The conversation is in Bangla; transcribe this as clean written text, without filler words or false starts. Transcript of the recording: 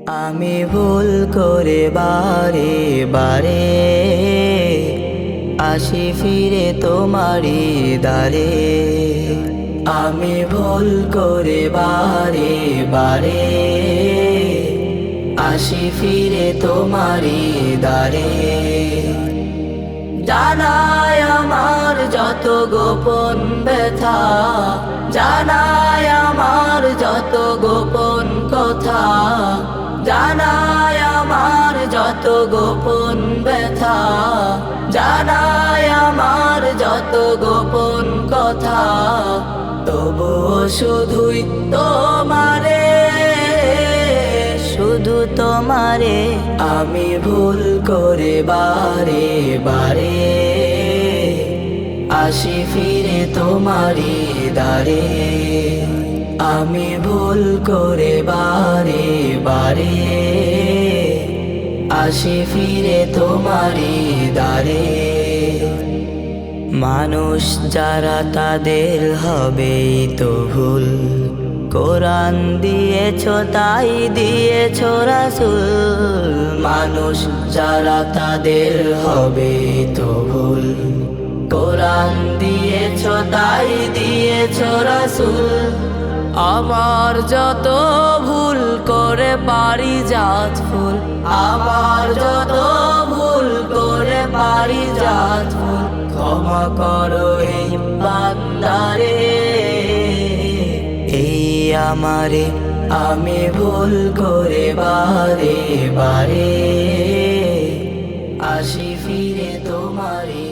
আমি ভুল করে বারে বারে আসি ফিরে তোমারি দ্বারে। আমি ভুল করে বারে বারে আসি ফিরে তোমারি দ্বারে। জানাই আমার যত গোপন ব্যথা, জানাই আমার যত গোপন কথা, জানাই আমার যত গোপন ব্যথা, জানাই আমার যত গোপন কথা। তবুও শুধুই তোমারে, শুধু তোমারে আমি ভুল করে বারে বারে আসি ফিরে তোমারি দ্বারে। আমি ভুল করে বারে বারে আসি ফিরে তোমারি দ্বারে। মানুষ যারা তাদের হবেই তো ভুল, কোরআন দিয়েছ তাই দিয়েছ রাসূল। মানুষ যারা তাদের হবেই তো ভুল, কোরআন দিয়েছ তাই দিয়েছ রাসূল। আমার যত ভুল করে পারিজাত ফুল, আমার যত ভুল করে পারিজাত ফুল, ক্ষমা করো এই বান্দারে। এই আমারে আমি ভুল করে বারে বারে আসি ফিরে তোমারে।